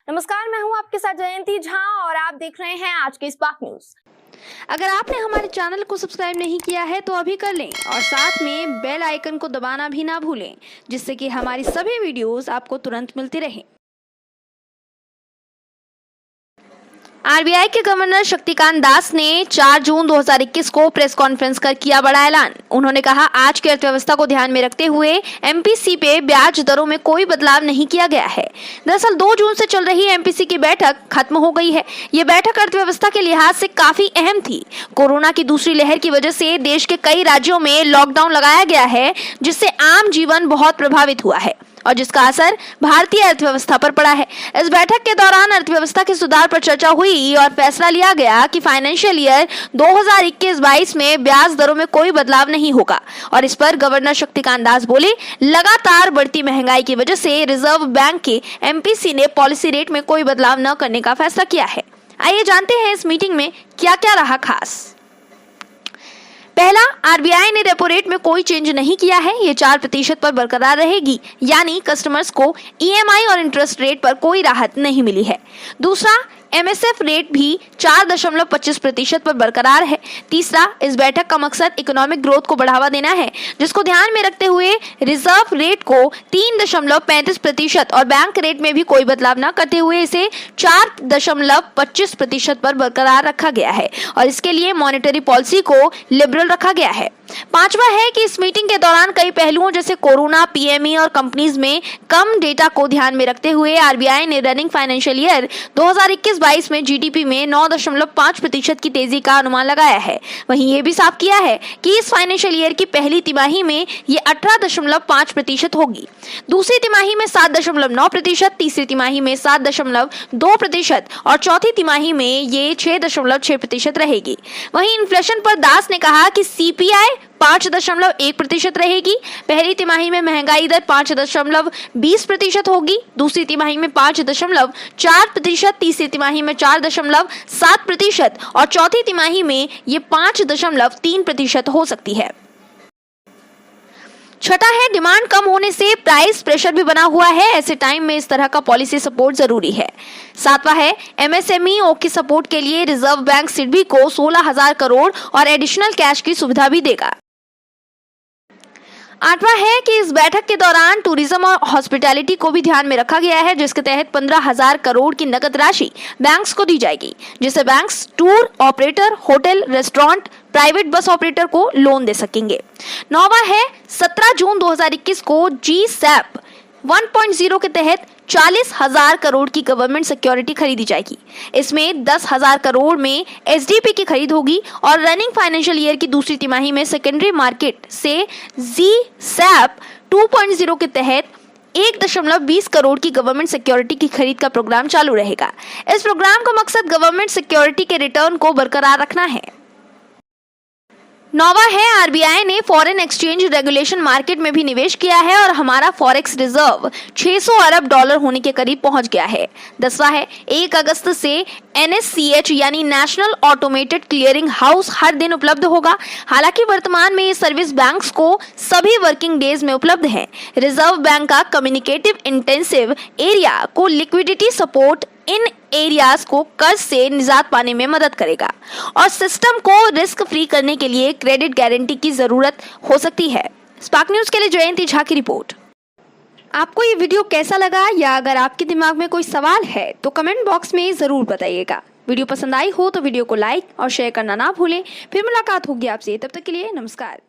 नमस्कार, मैं हूं आपके साथ जयंती झा और आप देख रहे हैं आज के स्पार्क न्यूज। अगर आपने हमारे चैनल को सब्सक्राइब नहीं किया है तो अभी कर लें और साथ में बेल आइकन को दबाना भी ना भूलें, जिससे कि हमारी सभी वीडियोस आपको तुरंत मिलती रहें। आरबीआई के गवर्नर शक्तिकांत दास ने 4 जून 2021 को प्रेस कॉन्फ्रेंस कर किया बड़ा ऐलान। उन्होंने कहा, आज की अर्थव्यवस्था को ध्यान में रखते हुए एमपीसी पे ब्याज दरों में कोई बदलाव नहीं किया गया है। दरअसल 2 जून से चल रही एमपीसी की बैठक खत्म हो गई है। ये बैठक अर्थव्यवस्था के लिहाज से काफी अहम थी। कोरोना की दूसरी लहर की वजह से देश के कई राज्यों में लॉकडाउन लगाया गया है, जिससे आम जीवन बहुत प्रभावित हुआ है और जिसका असर भारतीय अर्थव्यवस्था पर पड़ा है। इस बैठक के दौरान अर्थव्यवस्था के सुधार पर चर्चा हुई और फैसला लिया गया कि फाइनेंशियल ईयर 2021-22 में ब्याज दरों में कोई बदलाव नहीं होगा। और इस पर गवर्नर शक्तिकांत दास बोले, लगातार बढ़ती महंगाई की वजह से रिजर्व बैंक के एमपीसी ने पॉलिसी रेट में कोई बदलाव न करने का फैसला किया है। आइए जानते हैं इस मीटिंग में क्या क्या रहा खास। पहला, आरबीआई ने रेपो रेट में कोई चेंज नहीं किया है। ये 4% पर बरकरार रहेगी, यानी कस्टमर्स को ईएमआई और इंटरेस्ट रेट पर कोई राहत नहीं मिली है। दूसरा, एमएसएफ रेट भी 4.25% पर बरकरार है। तीसरा, इस बैठक का मकसद इकोनॉमिक ग्रोथ को बढ़ावा देना है, जिसको ध्यान में रखते हुए रिजर्व रेट को 3.35% और बैंक रेट में भी कोई बदलाव न करते हुए इसे 4.25% पर बरकरार रखा गया है और इसके लिए मॉनेटरी पॉलिसी को लिबरल रखा गया है। पांचवा है कि इस मीटिंग के दौरान कई पहलुओं जैसे कोरोना, पीएमई और कंपनीज में कम डेटा को ध्यान में रखते हुए आरबीआई ने रनिंग फाइनेंशियल ईयर 2021-22 में जीडीपी में 9.5% की तेजी का अनुमान लगाया है। वहीं ये भी साफ किया है कि इस फाइनेंशियल ईयर की पहली तिमाही में ये 18.5% होगी, दूसरी तिमाही में 7.9%, तीसरी तिमाही में 7.2% और चौथी तिमाही में ये 6.6% रहेगी। वहीं इन्फ्लेशन पर दास ने कहा कि सीपीआई 5.1% रहेगी। पहली तिमाही में महंगाई दर 5.20% होगी, दूसरी तिमाही में 5.4%, तीसरी तिमाही में 4.7% और चौथी तिमाही में ये 5.3% हो सकती है। छठा है, डिमांड कम होने से प्राइस प्रेशर भी बना हुआ है। ऐसे टाइम में इस तरह का पॉलिसी सपोर्ट जरूरी है। सातवां है, एमएसएमई के सपोर्ट के लिए रिजर्व बैंक सिडबी को 16,000 करोड़ और एडिशनल कैश की सुविधा भी देगा। आठवां है कि इस बैठक के दौरान टूरिज्म और हॉस्पिटैलिटी को भी ध्यान में रखा गया है, जिसके तहत 15,000 करोड़ की नकद राशि बैंक्स को दी जाएगी, जिससे banks tour operator, hotel, restaurant, private bus operator को लोन दे सकेंगे। नौवां है, 17 जून 2021 को GSAP 1.0 के तहत 40,000 करोड़ की गवर्नमेंट सिक्योरिटी खरीदी जाएगी। इसमें 10,000 करोड़ में एसडीपी की खरीद होगी और रनिंग फाइनेंशियल ईयर की दूसरी तिमाही में सेकेंडरी मार्केट से GSAP 2.0 के तहत 1.20 करोड़ की गवर्नमेंट सिक्योरिटी की खरीद का प्रोग्राम चालू रहेगा। इस प्रोग्राम का मकसद गवर्नमेंट सिक्योरिटी के रिटर्न को बरकरार रखना है। नौवां है, आरबीआई ने फॉरेन एक्सचेंज रेगुलेशन मार्केट में भी निवेश किया है और हमारा फॉरेक्स रिजर्व 600 अरब डॉलर होने के करीब पहुंच गया है। 10वां है, 1 अगस्त से NSCH यानी नेशनल ऑटोमेटेड क्लियरिंग हाउस हर दिन उपलब्ध होगा। हालांकि वर्तमान में ये सर्विस बैंक्स को सभी वर्किंग डेज में उपलब्ध है। रिजर्व बैंक का कम्युनिकेटिव इंटेंसिव एरिया को लिक्विडिटी सपोर्ट इन एरियाज को कर्ज से निजात पाने में मदद करेगा और सिस्टम को रिस्क फ्री करने के लिए क्रेडिट गारंटी की जरूरत हो सकती है। स्पार्क न्यूज के लिए जयंती झा की रिपोर्ट। आपको ये वीडियो कैसा लगा या अगर आपके दिमाग में कोई सवाल है तो कमेंट बॉक्स में जरूर बताइएगा। वीडियो पसंद आई हो तो वीडियो को लाइक और शेयर करना ना भूलें। फिर मुलाकात होगी आपसे, तब तक के लिए नमस्कार।